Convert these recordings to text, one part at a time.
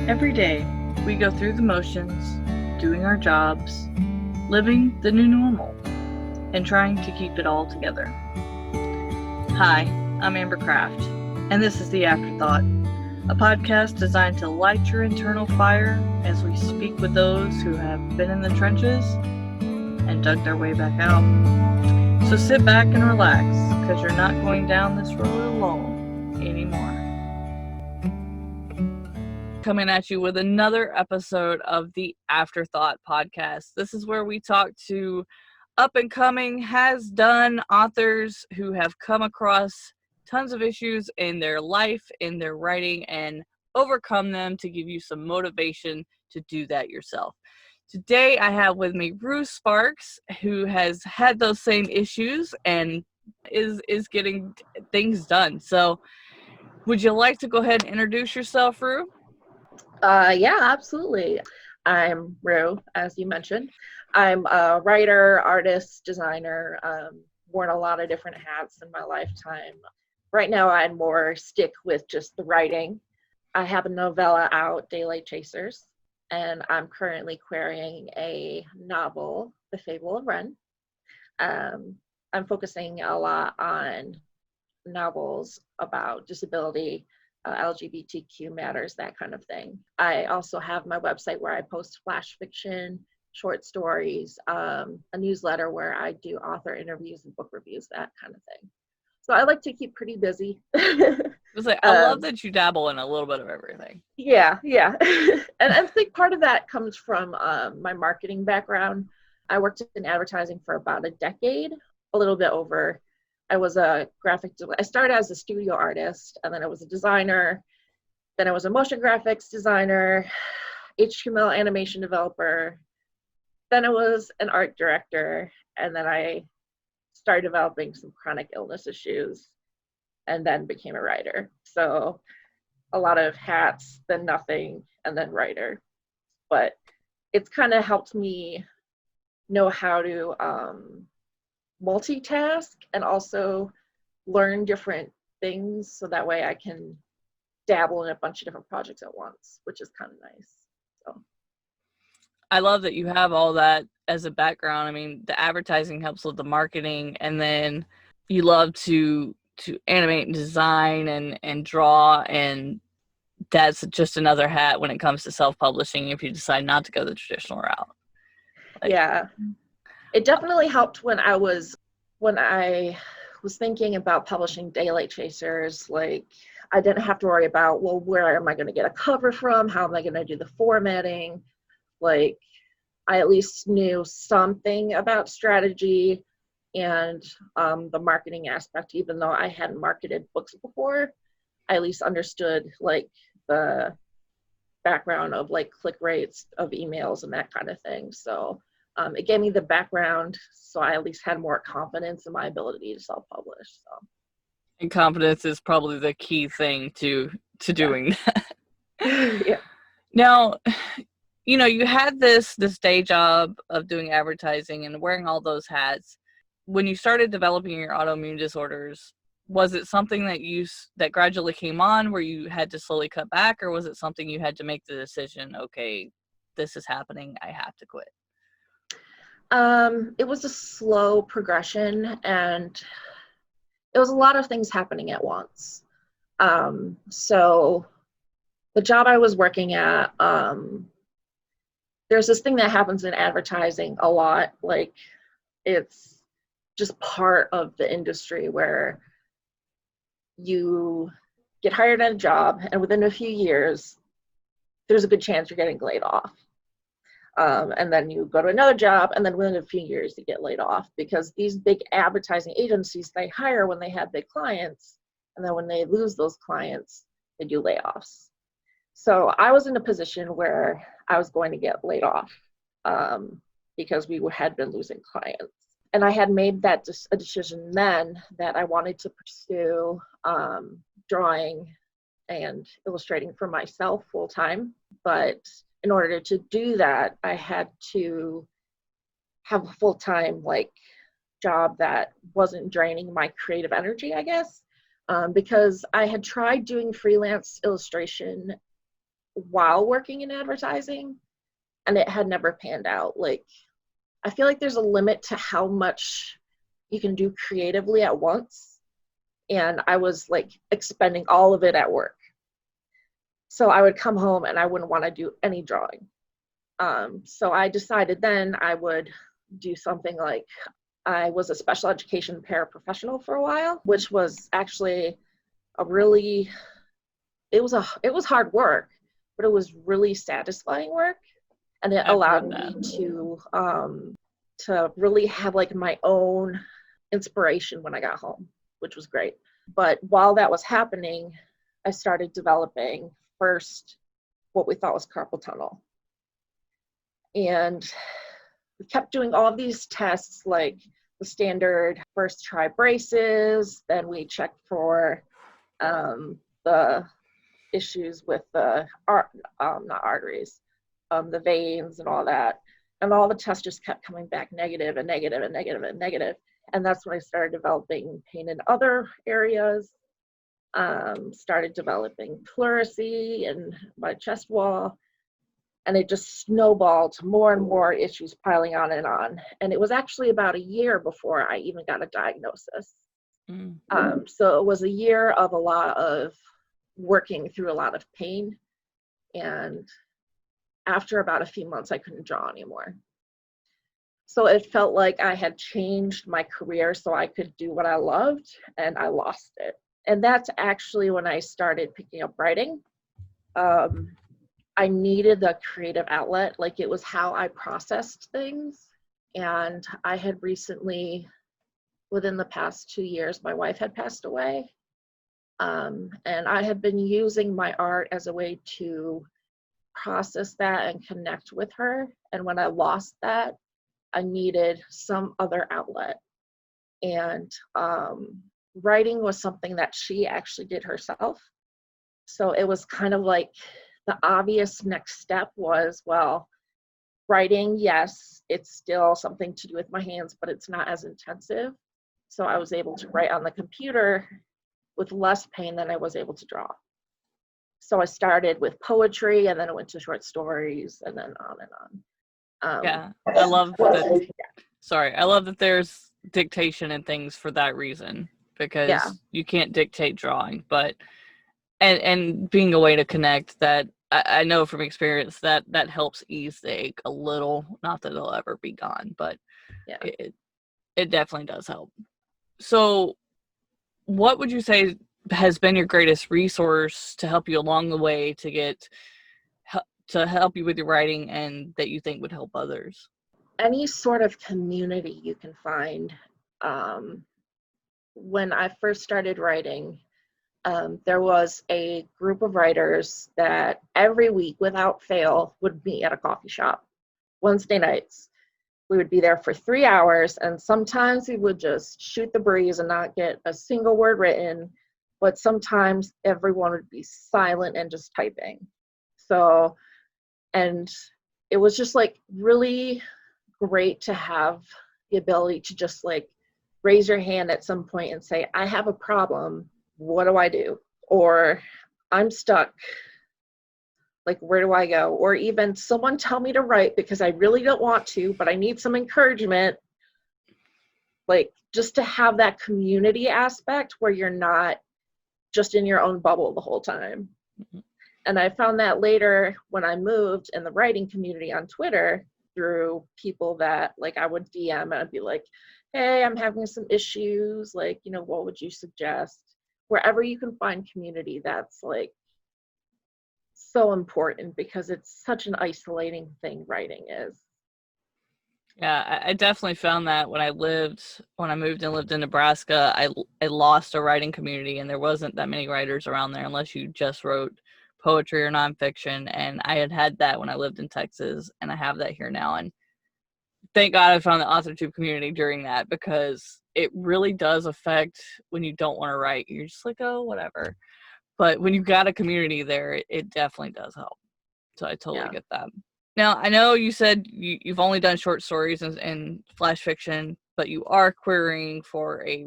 Every day, we go through the motions, doing our jobs, living the new normal, and trying to keep it all together. Hi, I'm Amber Kraft, and this is The Afterthought, a podcast designed to light your internal fire as we speak with those who have been in the trenches and dug their way back out. So sit back and relax, because you're not going down this road alone anymore. Coming at you with another episode of the Afterthought Podcast. This is where we talk to up-and-coming, has-done authors who have come across tons of issues in their life, in their writing, and overcome them to give you some motivation to do that yourself. Today, I have with me Ruth Sparks, who has had those same issues and is getting things done. So, would you like to go ahead and introduce yourself, Ruth? Yeah, absolutely. I'm Rue, as you mentioned. I'm a writer, artist, designer, worn a lot of different hats in my lifetime. Right now, I'd more stick with just the writing. I have a novella out, Daylight Chasers, and I'm currently querying a novel, The Fable of Wren. I'm focusing a lot on novels about disability, LGBTQ matters, that kind of thing. I also have my website where I post flash fiction, short stories, a newsletter where I do author interviews and book reviews, that kind of thing. So I like to keep pretty busy. I love that you dabble in a little bit of everything. Yeah. And I think part of that comes from my marketing background. I worked in advertising for about a decade, a little bit over. I was a I started as a studio artist, and then I was a designer. Then I was a motion graphics designer, HTML animation developer. Then I was an art director, and then I started developing some chronic illness issues, and then became a writer. So a lot of hats, then nothing, and then writer. But it's kind of helped me know how to multitask and also learn different things, so that way I can dabble in a bunch of different projects at once, which is kind of nice. So I love that you have all that as a background. I mean, the advertising helps with the marketing, and then you love to animate and design and draw, and that's just another hat when it comes to self-publishing if you decide not to go the traditional route. Yeah, it definitely helped when I was thinking about publishing Daylight Chasers. Like, I didn't have to worry about, well, where am I going to get a cover from? How am I going to do the formatting? Like, I at least knew something about strategy and the marketing aspect. Even though I hadn't marketed books before, I at least understood like the background of like click rates of emails and that kind of thing. So it gave me the background, so I at least had more confidence in my ability to self-publish. So, and confidence is probably the key thing to doing that. Yeah. Now, you had this day job of doing advertising and wearing all those hats. When you started developing your autoimmune disorders, was it something that gradually came on where you had to slowly cut back, or was it something you had to make the decision, okay, this is happening, I have to quit? It was a slow progression, and it was a lot of things happening at once. So the job I was working at, there's this thing that happens in advertising a lot. Like, it's just part of the industry where you get hired at a job, and within a few years, there's a good chance you're getting laid off. And then you go to another job, and then within a few years you get laid off, because these big advertising agencies, they hire when they have big clients, and then when they lose those clients, they do layoffs. So I was in a position where I was going to get laid off because we had been losing clients. And I had made a decision then that I wanted to pursue drawing and illustrating for myself full time. But in order to do that, I had to have a full-time job that wasn't draining my creative energy, I guess, because I had tried doing freelance illustration while working in advertising, and it had never panned out. Like, I feel like there's a limit to how much you can do creatively at once. And I was like expending all of it at work. So I would come home and I wouldn't want to do any drawing. So I decided then I would do something like, I was a special education paraprofessional for a while, which was actually it was hard work, but it was really satisfying work. And it allowed me to really have like my own inspiration when I got home, which was great. But while that was happening, I started developing first what we thought was carpal tunnel. And we kept doing all of these tests, like the standard first try braces, then we checked for the issues with the not arteries, the veins and all that. And all the tests just kept coming back negative and negative and negative and negative. And that's when I started developing pain in other areas, started developing pleurisy in my chest wall. And it just snowballed to more and more issues piling on and on. And it was actually about a year before I even got a diagnosis. So it was a year of a lot of working through a lot of pain. And after about a few months, I couldn't draw anymore. So it felt like I had changed my career so I could do what I loved, and I lost it. And that's actually when I started picking up writing. I needed the creative outlet, like it was how I processed things. And I had recently, within the past 2 years, my wife had passed away. And I had been using my art as a way to process that and connect with her. And when I lost that, I needed some other outlet. And writing was something that she actually did herself. So it was kind of like the obvious next step was, well, writing, yes, it's still something to do with my hands, but it's not as intensive. So I was able to write on the computer with less pain than I was able to draw. So I started with poetry, and then I went to short stories, and then on and on. Yeah, I love that. Sorry, I love that there's dictation and things for that reason, because you can't dictate drawing, but and being a way to connect, that I know from experience that helps ease the ache a little. Not that it'll ever be gone, but it definitely does help. So what would you say has been your greatest resource to help you along the way to help you with your writing, and that you think would help others? Any sort of community you can find. When I first started writing, there was a group of writers that every week, without fail, would meet at a coffee shop. Wednesday nights. We would be there for 3 hours, and sometimes we would just shoot the breeze and not get a single word written, but sometimes everyone would be silent and just typing. So, and it was just like really great to have the ability to just like raise your hand at some point and say, I have a problem, what do I do? Or I'm stuck, like, where do I go? Or even someone tell me to write because I really don't want to, but I need some encouragement. Like, just to have that community aspect where you're not just in your own bubble the whole time. Mm-hmm. And I found that later when I moved in the writing community on Twitter through people that like I would DM and I'd be like, hey, I'm having some issues. Like, you know, what would you suggest? Wherever you can find community, that's like so important, because it's such an isolating thing writing is. Yeah, I definitely found that when I moved and lived in Nebraska, I lost a writing community, and there wasn't that many writers around there unless you just wrote poetry or nonfiction. And I had that when I lived in Texas, and I have that here now. And thank God I found the AuthorTube community during that, because it really does affect when you don't want to write. You're just like, oh, whatever. But when you've got a community there, it definitely does help. So I totally get that. Now, I know you said you've only done short stories and flash fiction, but you are querying for a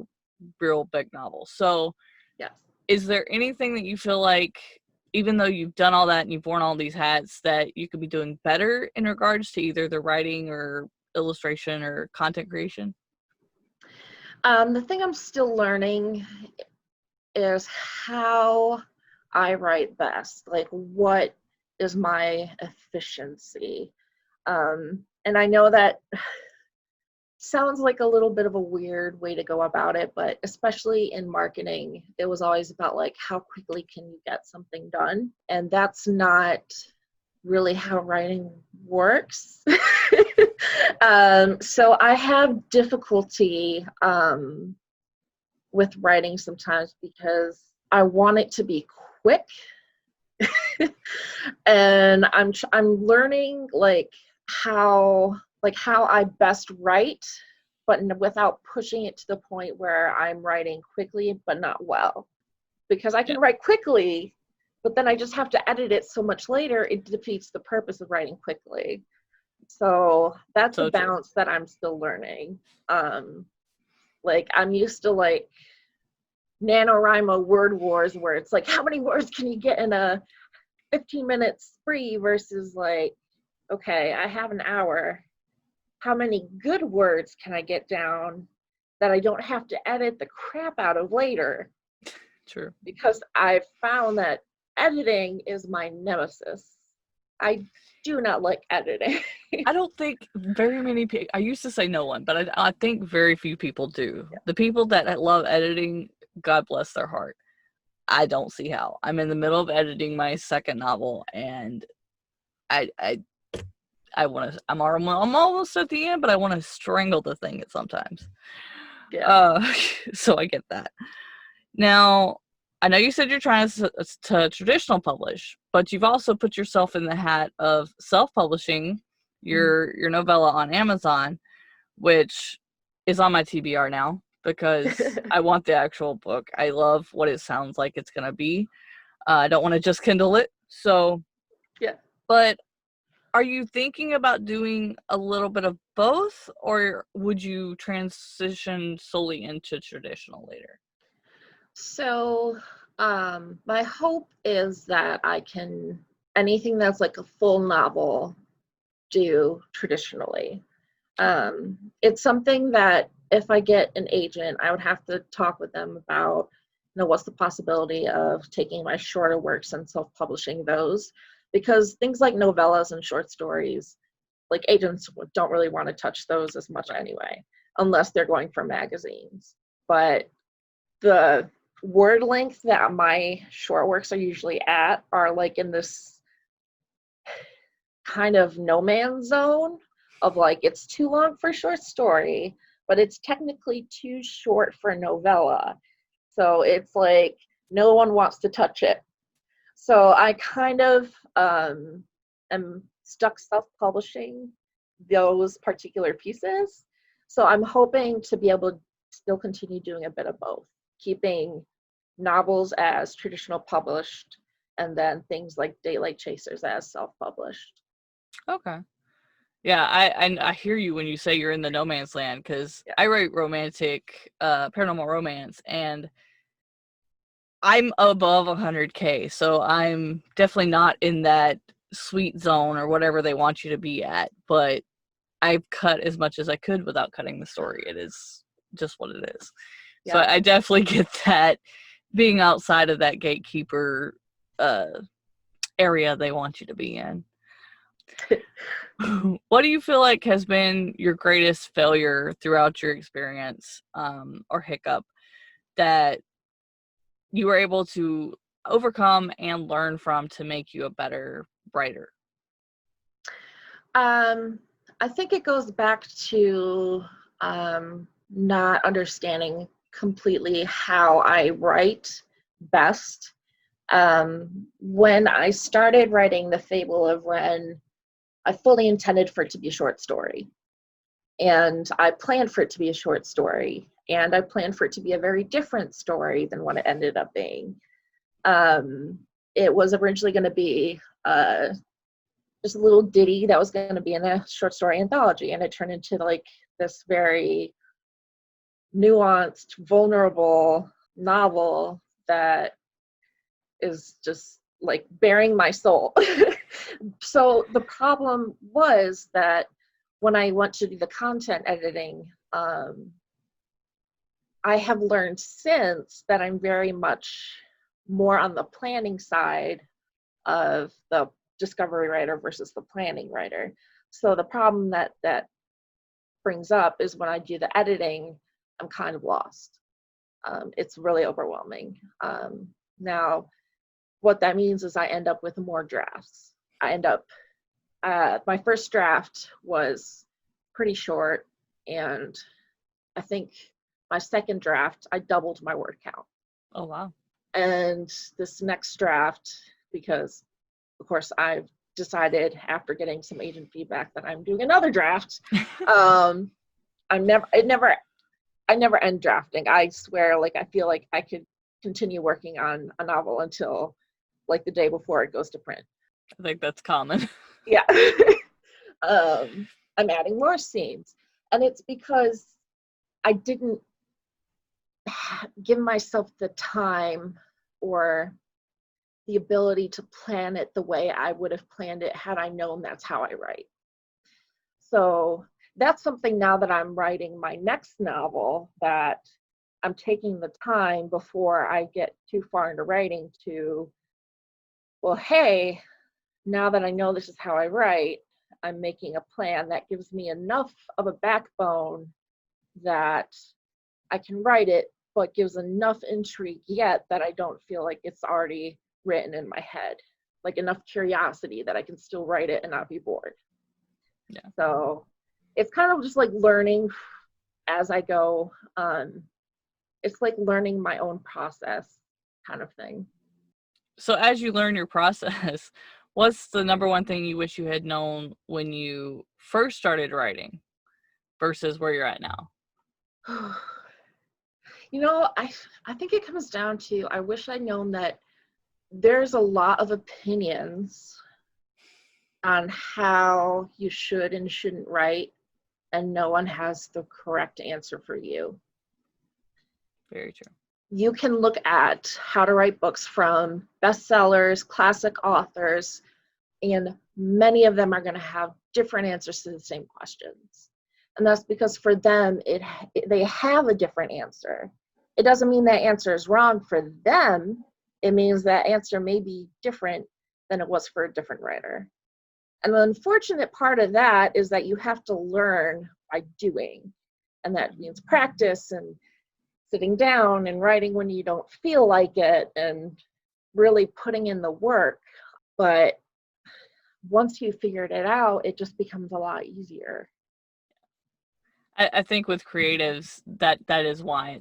real big novel. So yes. Is there anything that you feel like even though you've done all that and you've worn all these hats, that you could be doing better in regards to either the writing or illustration or content creation? The thing I'm still learning is how I write best. Like, what is my efficiency? And I know that sounds like a little bit of a weird way to go about it, but especially in marketing, it was always about like, how quickly can you get something done? And that's not really how writing works. So I have difficulty with writing sometimes because I want it to be quick. And I'm learning how I best write, but without pushing it to the point where I'm writing quickly but not well. Because I can write quickly, but then I just have to edit it so much later, it defeats the purpose of writing quickly. So that's a balance that I'm still learning. Like, I'm used to like NaNoWriMo word wars where it's like, how many words can you get in a 15-minute spree versus like, okay, I have an hour. How many good words can I get down that I don't have to edit the crap out of later? True. Because I've found that editing is my nemesis. I do not like editing. I don't think very many people, I used to say no one, but I think very few people do. Yeah. The people that love editing, God bless their heart. I don't see how. I'm in the middle of editing my second novel, and I want to, I'm almost at the end, but I want to strangle the thing at sometimes. Yeah. So I get that. Now, I know you said you're trying to traditional publish, but you've also put yourself in the hat of self-publishing your novella on Amazon, which is on my TBR now because I want the actual book. I love what it sounds like it's going to be. I don't want to just Kindle it. So, yeah. But are you thinking about doing a little bit of both, or would you transition solely into traditional later? So, my hope is that I can, anything that's like a full novel, do traditionally. It's something that if I get an agent, I would have to talk with them about, what's the possibility of taking my shorter works and self-publishing those, because things like novellas and short stories, like, agents don't really want to touch those as much anyway, unless they're going for magazines. But the word length that my short works are usually at are like in this kind of no man's zone of like, it's too long for a short story, but it's technically too short for a novella. So it's like no one wants to touch it. So I kind of am stuck self-publishing those particular pieces. So I'm hoping to be able to still continue doing a bit of both, keeping novels as traditional published and then things like Daylight Chasers as self-published. Okay. Yeah, I hear you when you say you're in the no man's land, because I write romantic, paranormal romance, and I'm above 100K, so I'm definitely not in that sweet zone or whatever they want you to be at, but I've cut as much as I could without cutting the story. It is just what it is. Yeah. So I definitely get that, being outside of that gatekeeper area they want you to be in. What do you feel like has been your greatest failure throughout your experience, or hiccup, that you were able to overcome and learn from to make you a better writer? I think it goes back to not understanding completely how I write best. When I started writing The Fable of Wren, I fully intended for it to be a short story. And I planned for it to be a short story. And I planned for it to be a very different story than what it ended up being. It was originally going to be just a little ditty that was going to be in a short story anthology. And it turned into like this very nuanced, vulnerable novel that is just like bearing my soul. So the problem was that when I went to do the content editing, I have learned since that I'm very much more on the planning side of the discovery writer versus the planning writer. So the problem that brings up is when I do the editing, I'm kind of lost. It's really overwhelming. Now, what that means is I end up with more drafts. My first draft was pretty short, and I think my second draft, I doubled my word count. Oh, wow. And this next draft, because of course I've decided after getting some agent feedback that I'm doing another draft. I never end drafting. I swear, like, I feel like I could continue working on a novel until like the day before it goes to print. I think that's common. Yeah. I'm adding more scenes, and it's because I didn't give myself the time or the ability to plan it the way I would have planned it had I known that's how I write. So that's something now that I'm writing my next novel, that I'm taking the time before I get too far into writing to, well, hey, now that I know this is how I write, I'm making a plan that gives me enough of a backbone that I can write it, but gives enough intrigue yet that I don't feel like it's already written in my head, like enough curiosity that I can still write it and not be bored. Yeah. So it's kind of just like learning as I go. It's like learning my own process kind of thing. So as you learn your process, what's the number one thing you wish you had known when you first started writing versus where you're at now? You know, I think it comes down to, I wish I'd known that there's a lot of opinions on how you should and shouldn't write, and no one has the correct answer for you. Very true. You can look at how to write books from bestsellers, classic authors, and many of them are going to have different answers to the same questions. And that's because for them, they have a different answer. It doesn't mean that answer is wrong for them. It means that answer may be different than it was for a different writer. And the unfortunate part of that is that you have to learn by doing. And that means practice and sitting down and writing when you don't feel like it and really putting in the work. But once you figured it out, it just becomes a lot easier. I think with creatives, that is why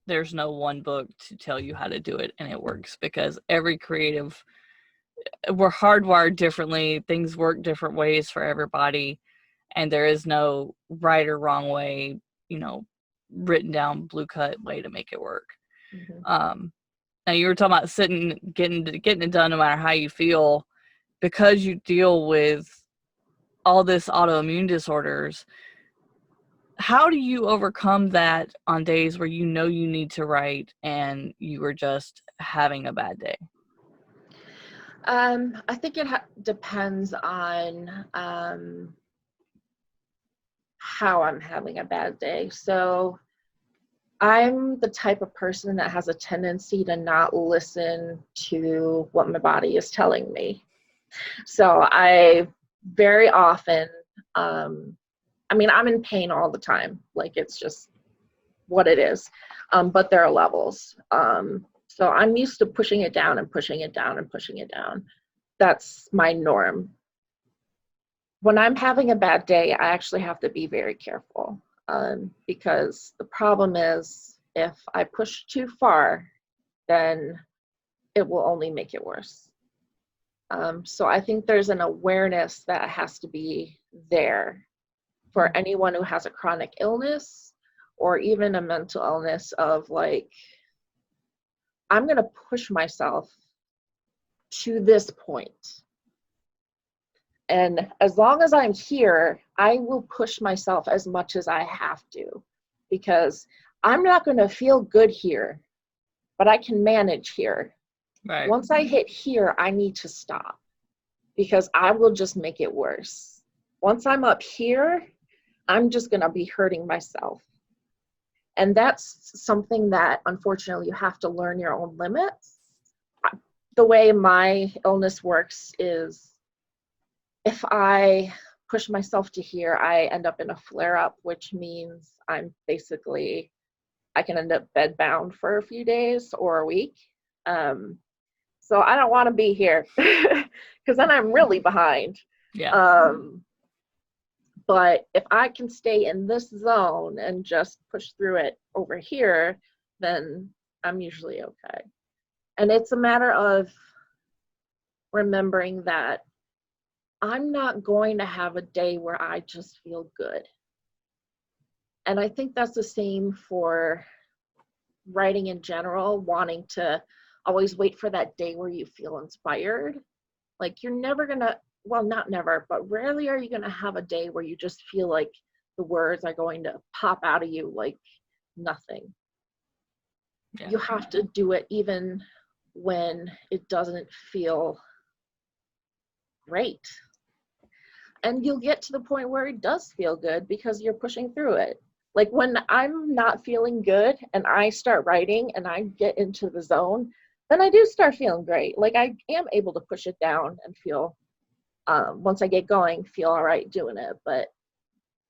there's no one book to tell you how to do it and it works, because every creative, we're hardwired differently. Things work different ways for everybody, and there is no right or wrong way, written down blue cut way to make it work. Mm-hmm. Now you were talking about sitting, getting it done no matter how you feel, because you deal with all this autoimmune disorders. How do you overcome that on days where you know you need to write and you are just having a bad day? I think it depends on how I'm having a bad day. So I'm the type of person that has a tendency to not listen to what my body is telling me. So I very often, I'm in pain all the time. Like, it's just what it is. But there are levels. So I'm used to pushing it down and pushing it down and pushing it down. That's my norm. When I'm having a bad day, I actually have to be very careful, because the problem is if I push too far, then it will only make it worse. So I think there's an awareness that has to be there for anyone who has a chronic illness or even a mental illness of, like, I'm going to push myself to this point. And as long as I'm here, I will push myself as much as I have to, because I'm not going to feel good here, but I can manage here. Right. Once I hit here, I need to stop because I will just make it worse. Once I'm up here, I'm just going to be hurting myself. And that's something that, unfortunately, you have to learn your own limits. The way my illness works is if I push myself to here, I end up in a flare-up, which means I can end up bedbound for a few days or a week. So I don't want to be here because then I'm really behind. Yeah. But if I can stay in this zone and just push through it over here, then I'm usually okay. And it's a matter of remembering that I'm not going to have a day where I just feel good. And I think that's the same for writing in general, wanting to always wait for that day where you feel inspired. Like you're never gonna, well, not never, but rarely are you gonna have a day where you just feel like the words are going to pop out of you like nothing. Yeah. You have to do it even when it doesn't feel great. And you'll get to the point where it does feel good because you're pushing through it. Like when I'm not feeling good and I start writing and I get into the zone, then I do start feeling great. Like I am able to push it down and feel, once I get going, feel all right doing it. But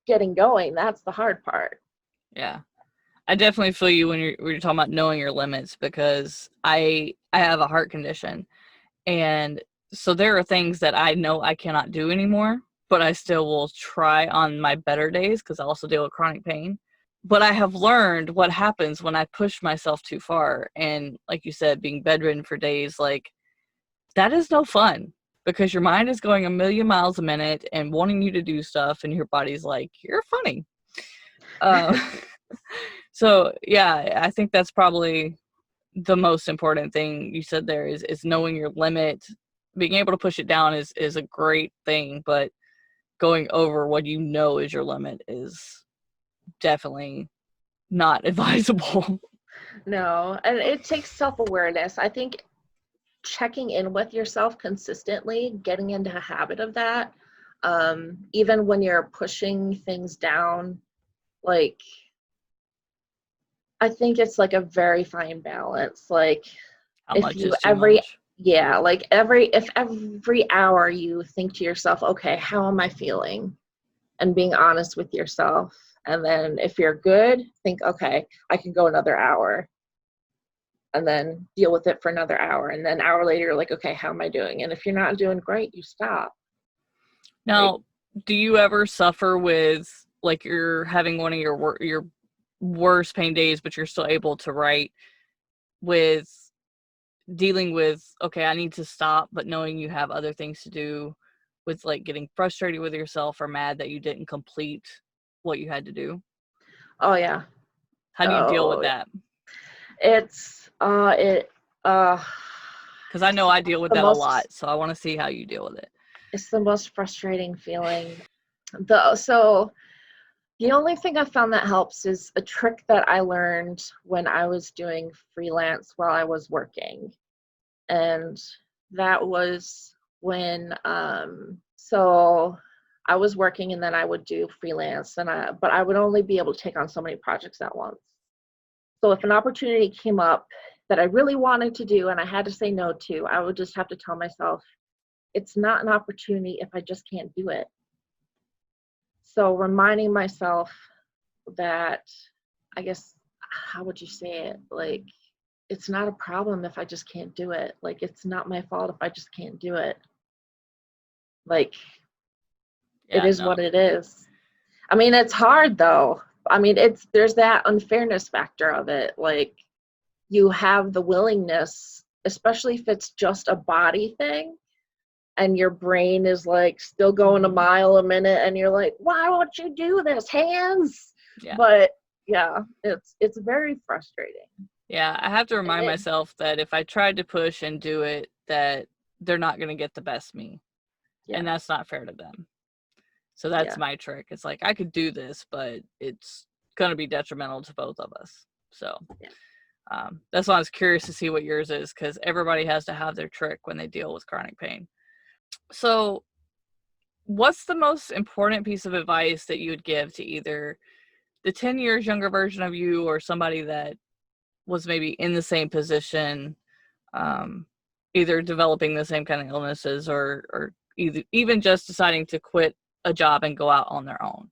getting going, that's the hard part. Yeah. I definitely feel you when you're talking about knowing your limits, because I have a heart condition, and so there are things that I know I cannot do anymore, but I still will try on my better days because I also deal with chronic pain. But I have learned what happens when I push myself too far, and like you said, being bedridden for days, like that is no fun because your mind is going a million miles a minute and wanting you to do stuff, and your body's like, you're funny. Uh, so yeah, I think that's probably the most important thing you said there is knowing your limit. Being able to push it down is a great thing, but going over what you know is your limit is definitely not advisable. No, and it takes self-awareness. I think checking in with yourself consistently, getting into a habit of that, even when you're pushing things down, like I think it's like a very fine balance. Like How if much you is too much? like if every hour you think to yourself, okay, how am I feeling? And being honest with yourself. And then if you're good, think, okay, I can go another hour. And then deal with it for another hour. And then an hour later, you're like, okay, how am I doing? And if you're not doing great, you stop. Like, Now, do you ever suffer with, like, you're having one of your worst pain days, but you're still able to write, with dealing with, okay, I need to stop, but knowing you have other things to do, with like getting frustrated with yourself or mad that you didn't complete what you had to do? oh yeah. How do you deal with Oh yeah. that? It's it Because I know I deal with the that a lot, most so I want to see how you deal with it. it's the most frustrating feeling. So the only thing I found that helps is a trick that I learned when I was doing freelance while I was working. And that was when so I was working and then I would do freelance but I would only be able to take on so many projects at once. So if an opportunity came up that I really wanted to do and I had to say no to, I would just have to tell myself, it's not an opportunity if I just can't do it. So reminding myself that, I guess, how would you say it? Like, it's not a problem if I just can't do it. Like, it's not my fault if I just can't do it. Like, it Yeah, is no. what it is. I mean, it's hard though. I mean, there's that unfairness factor of it. Like, you have the willingness, especially if it's just a body thing and your brain is like still going a mile a minute and you're like, why won't you do this, hands? Yeah. But yeah, it's very frustrating. Yeah, I have to And remind myself that if I tried to push and do it, that they're not going to get the best me. yeah, And that's not fair to them. So that's yeah, my trick. It's like, I could do this, but it's going to be detrimental to both of us. So yeah. That's why I was curious to see what yours is, because everybody has to have their trick when they deal with chronic pain. So what's the most important piece of advice that you would give to either the 10 years younger version of you or somebody that was maybe in the same position, either developing the same kind of illnesses or even just deciding to quit a job and go out on their own?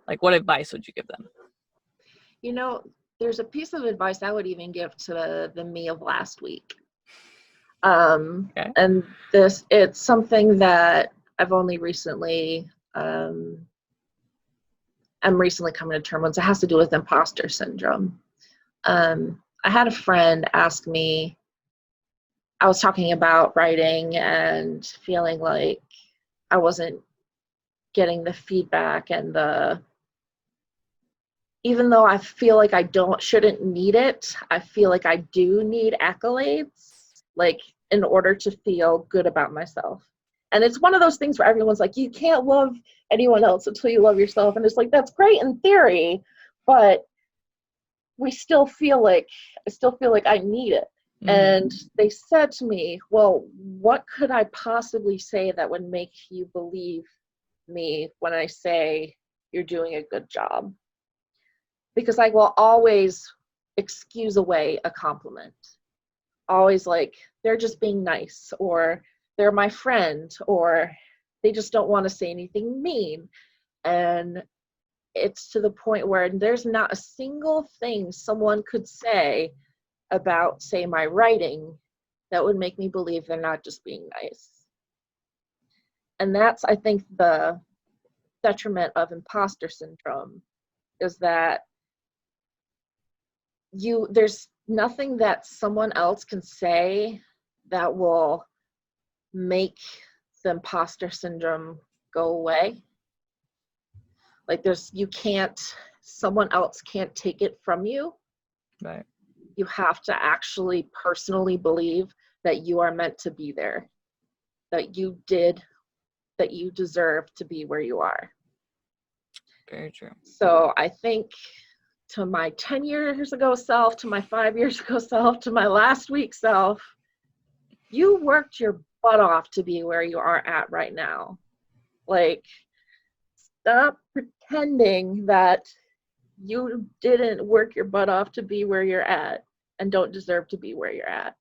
Like, what advice would you give them? You know, there's a piece of advice I would even give to the me of last week. Okay. And it's something that I've only recently, I'm recently coming to terms with. It has to do with imposter syndrome. I had a friend ask me, I was talking about writing and feeling like I wasn't getting the feedback and even though I feel like I shouldn't need it, I feel like I do need accolades, like in order to feel good about myself. And it's one of those things where everyone's like, you can't love anyone else until you love yourself. And it's like, that's great in theory, but I still feel like I need it. Mm-hmm. And they said to me, well, what could I possibly say that would make you believe me when I say you're doing a good job? Because I will always excuse away a compliment. Always like, they're just being nice, or they're my friend, or they just don't want to say anything mean. And it's to the point where there's not a single thing someone could say about, say, my writing that would make me believe they're not just being nice. And that's, I think, the detriment of imposter syndrome, is that there's nothing that someone else can say that will make the imposter syndrome go away. Like someone else can't take it from you. Right. You have to actually personally believe that you are meant to be there, that you deserve to be where you are. Very true. So I think, to my 10 years ago self, to my 5 years ago self, to my last week self, you worked your butt off to be where you are at right now. Like, stop pretending that you didn't work your butt off to be where you're at and don't deserve to be where you're at.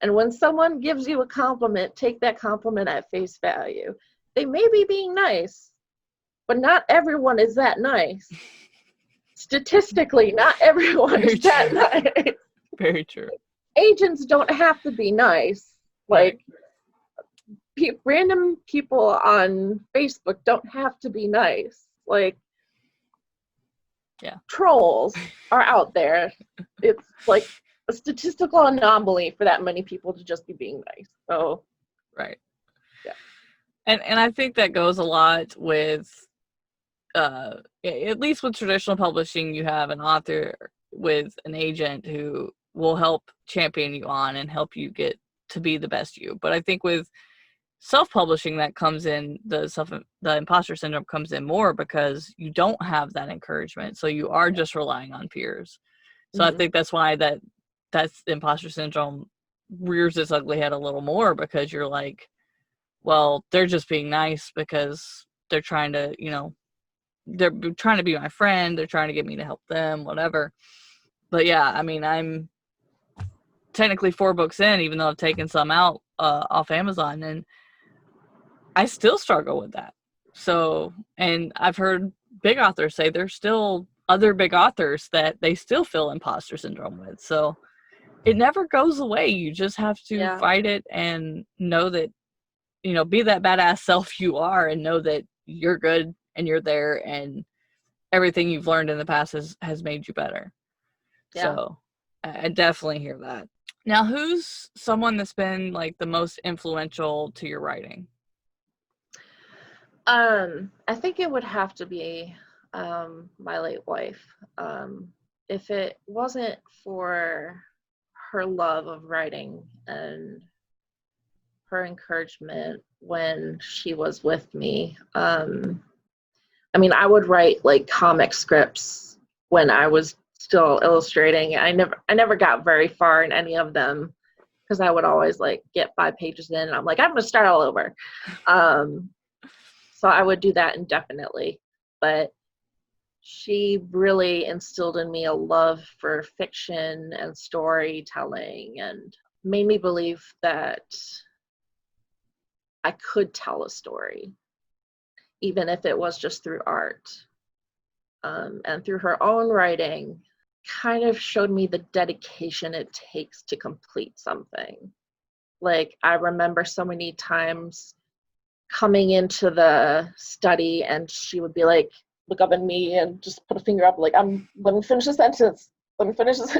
And when someone gives you a compliment, take that compliment at face value. They may be being nice, but not everyone is that nice. Statistically, not everyone is that nice. Very true. Agents don't have to be nice. Like, random people on Facebook don't have to be nice. Like, trolls are out there. It's like a statistical anomaly for that many people to just be being nice. So, right. Yeah. And I think that goes a lot with, at least with traditional publishing, you have an author with an agent who will help champion you on and help you get to be the best you. But I think with self-publishing, that comes in, the imposter syndrome comes in more because you don't have that encouragement. So you are just relying on peers. So I think that's why that's imposter syndrome rears its ugly head a little more, because you're like, well, they're just being nice because they're trying to, they're trying to be my friend. They're trying to get me to help them, whatever. But yeah, I mean, I'm technically 4 books in, even though I've taken some out off Amazon, and I still struggle with that. So, and I've heard big authors say there's still other big authors that they still feel imposter syndrome with. So it never goes away. You just have to fight it and know that, be that badass self you are, and know that you're good and you're there, and everything you've learned in the past has made you better. Yeah. So I definitely hear that. Now, who's someone that's been like the most influential to your writing? I think it would have to be my late wife. If it wasn't for her love of writing and her encouragement when she was with me, I would write like comic scripts when I was still illustrating. I never got very far in any of them because I would always like get 5 pages in and I'm like, I'm going to start all over. So I would do that indefinitely. But she really instilled in me a love for fiction and storytelling and made me believe that I could tell a story, even if it was just through art. And through her own writing, kind of showed me the dedication it takes to complete something. Like, I remember so many times coming into the study and she would be like, look up at me and just put a finger up, like, let me finish the sentence. Let me finish this.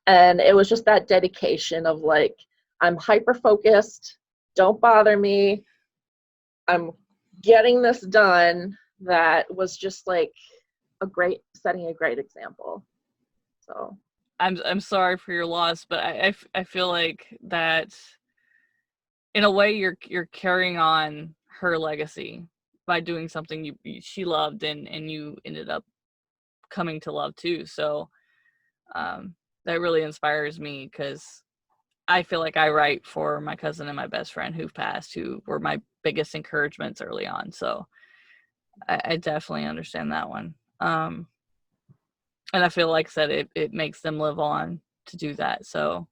And it was just that dedication of like, I'm hyper-focused, don't bother me, I'm getting this done. That was just like setting a great example. So I'm sorry for your loss, but I feel like that in a way you're carrying on her legacy by doing something she loved and you ended up coming to love too. So that really inspires me because I feel like I write for my cousin and my best friend who've passed, who were my biggest encouragements early on. So I definitely understand that one. And I feel like I said, it makes them live on to do that. So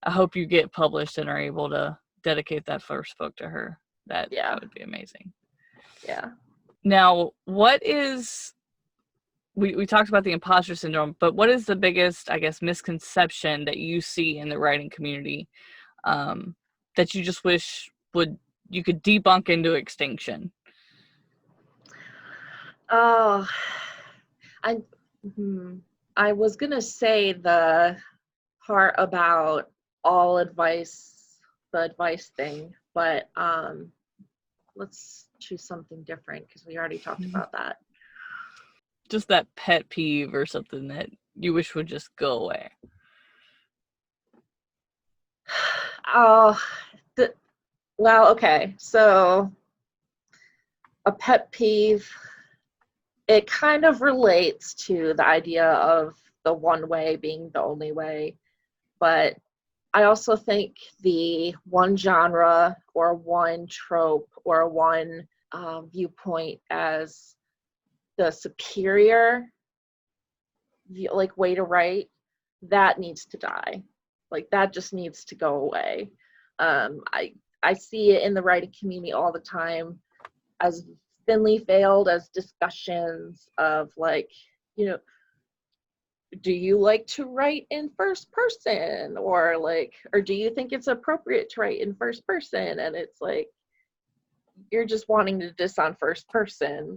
I hope you get published and are able to dedicate that first book to her. That would be amazing. Yeah. Now, what is, we talked about the imposter syndrome, but what is the biggest, I guess, misconception that you see in the writing community that you just wish you could debunk into extinction? Oh, I was gonna say the part about all advice, the advice thing, but let's choose something different because we already talked about that. Just that pet peeve or something that you wish would just go away. Oh, well, okay. So a pet peeve, it kind of relates to the idea of the one way being the only way, but I also think the one genre or one trope or one viewpoint as the superior like way to write, that needs to die. Like, that just needs to go away. I see it in the writing community all the time, as thinly veiled as discussions of like, do you like to write in first person, or do you think it's appropriate to write in first person? And it's like, you're just wanting to diss on first person.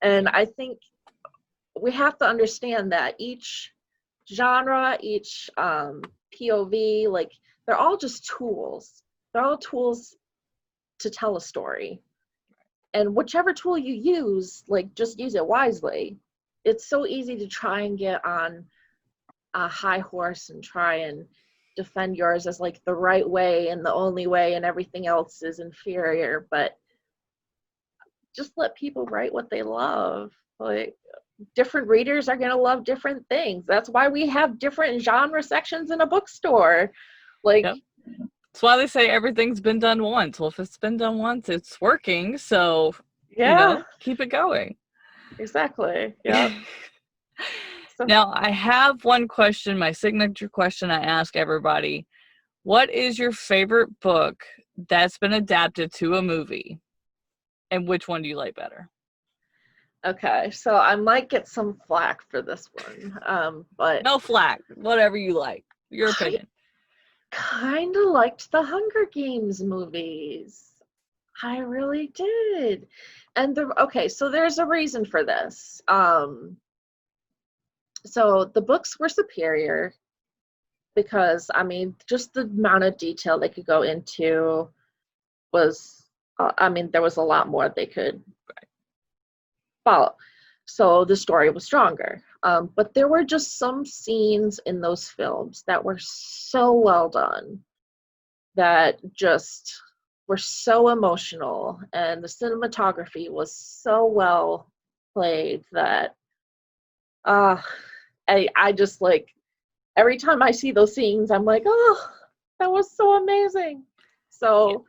And I think we have to understand that each genre, each POV, like, they're all just tools. They're all tools to tell a story. And whichever tool you use, like, just use it wisely. It's so easy to try and get on a high horse and try and defend yours as like the right way and the only way and everything else is inferior. But just let people write what they love. Like, different readers are going to love different things. That's why we have different genre sections in a bookstore. Like, yep. That's why they say everything's been done once. Well, if it's been done once, it's working. So, keep it going. Exactly. Yeah. Now, I have one question, my signature question I ask everybody. What is your favorite book that's been adapted to a movie? And which one do you like better? Okay, so I might get some flack for this one, but... No flack. Whatever you like. Your opinion. I kind of liked the Hunger Games movies. I really did. And so there's a reason for this. So the books were superior because, I mean, just the amount of detail they could go into was, there was a lot more they could follow. So the story was stronger. But there were just some scenes in those films that were so well done, that just were so emotional, and the cinematography was so well played that I just like, every time I see those scenes, I'm like, oh, that was so amazing. So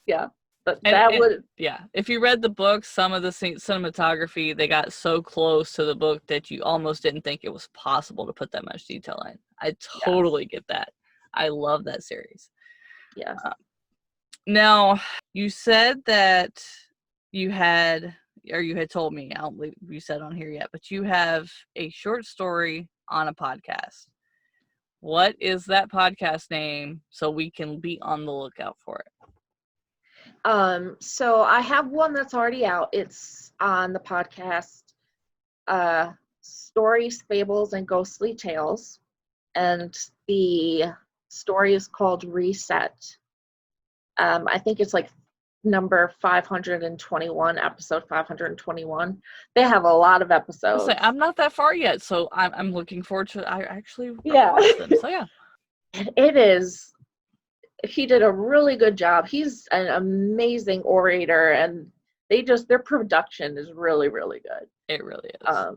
yeah, but if you read the book, some of the cinematography, they got so close to the book that you almost didn't think it was possible to put that much detail in. I totally get that. I love that series. Yes. Now, you said that you had told me, I don't believe you said on here yet, but you have a short story on a podcast. What is that podcast name so we can be on the lookout for it? So I have one that's already out. It's on the podcast, Stories, Fables, and Ghostly Tales. And the story is called Reset. I think it's like number 521, episode 521. They have a lot of episodes. I'm not that far yet, so I'm looking forward to it. I actually watch them. So yeah. It is. He did a really good job. He's an amazing orator, and their production is really, really good. It really is.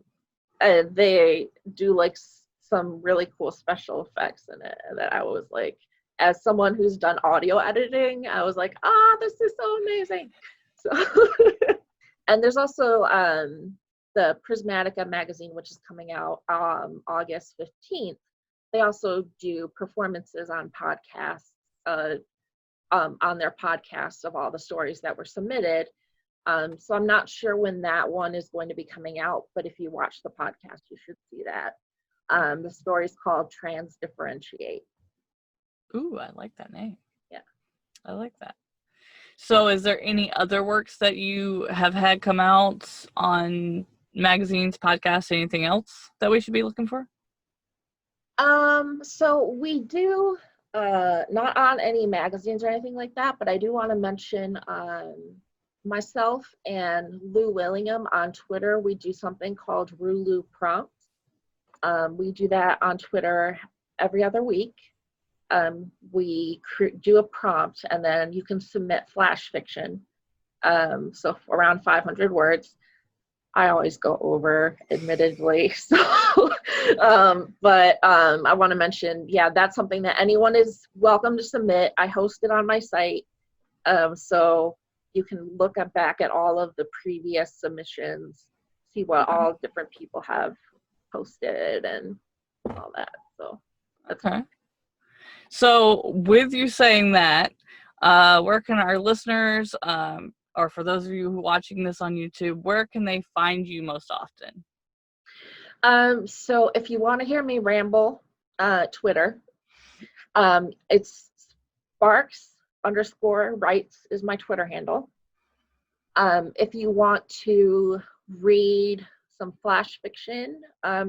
And they do like some really cool special effects in it that I was like, as someone who's done audio editing, I was like, this is so amazing. So, and there's also the Prismatica Magazine, which is coming out August 15th. They also do performances on podcasts, on their podcast of all the stories that were submitted. So I'm not sure when that one is going to be coming out, but if you watch the podcast, you should see that. The story is called Transdifferentiate. Ooh, I like that name. Yeah. I like that. So is there any other works that you have had come out on magazines, podcasts, anything else that we should be looking for? So we do, not on any magazines or anything like that, but I do want to mention myself and Lou William on Twitter. We do something called Rulu Prompts. We do that on Twitter every other week. We do a prompt, and then you can submit flash fiction. So around 500 words. I always go over, admittedly. So, but I want to mention, that's something that anyone is welcome to submit. I host it on my site. So you can look back at all of the previous submissions, see what all different people have posted and all that. So that's okay. So with you saying that, where can our listeners, or for those of you who are watching this on YouTube, where can they find you most often? So if you want to hear me ramble, Twitter, it's Sparks_Writes is my Twitter handle. If you want to read some flash fiction,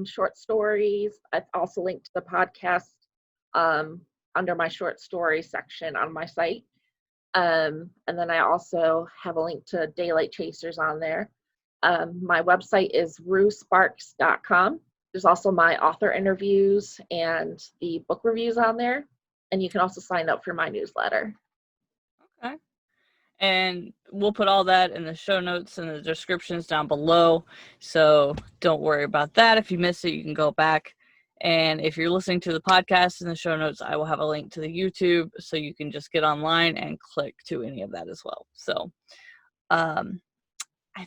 short stories, I've also linked to the podcast under my short story section on my site. And then I also have a link to Daylight Chasers on there. My website is ruesparks.com. There's also my author interviews and the book reviews on there. And you can also sign up for my newsletter. Okay. And we'll put all that in the show notes and the descriptions down below. So don't worry about that. If you missed it, you can go back. And if you're listening to the podcast in the show notes, I will have a link to the YouTube, so you can just get online and click to any of that as well. So I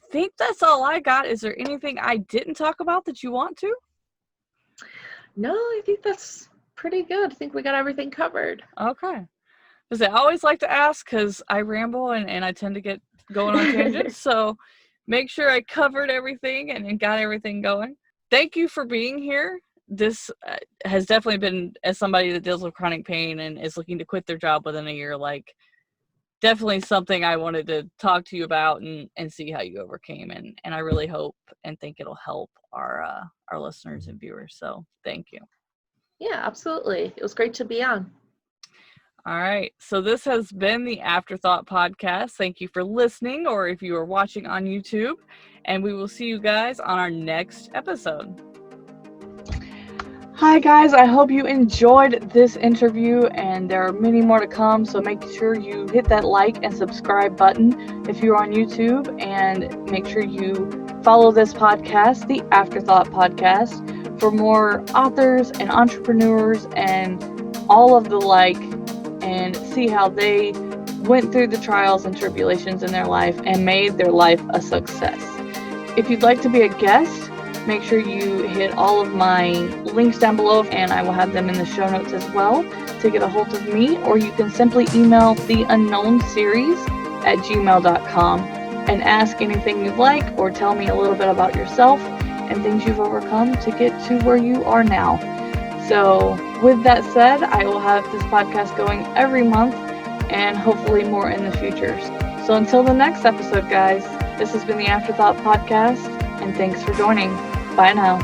think that's all I got. Is there anything I didn't talk about that you want to? No, I think that's pretty good. I think we got everything covered. Okay. Because I always like to ask, because I ramble and I tend to get going on tangents. So make sure I covered everything and got everything going. Thank you for being here. This has definitely been, as somebody that deals with chronic pain and is looking to quit their job within a year, like definitely something I wanted to talk to you about and see how you overcame. And I really hope and think it'll help our listeners and viewers. So thank you. Yeah, absolutely. It was great to be on. All right. So this has been the Afterthought Podcast. Thank you for listening, or if you are watching on YouTube, and we will see you guys on our next episode. Hi guys, I hope you enjoyed this interview, and there are many more to come, so make sure you hit that like and subscribe button if you're on YouTube, and make sure you Follow this podcast, the Afterthought Podcast, for more authors and entrepreneurs and all of the like, and see how they went through the trials and tribulations in their life and made their life a success. If you'd like to be a guest, make sure you hit all of my links down below, and I will have them in the show notes as well to get a hold of me, or you can simply email theunknownseries@gmail.com and ask anything you'd like, or tell me a little bit about yourself and things you've overcome to get to where you are now. So with that said, I will have this podcast going every month and hopefully more in the future. So until the next episode, guys, this has been the Afterthought Podcast, and thanks for joining. Bye now.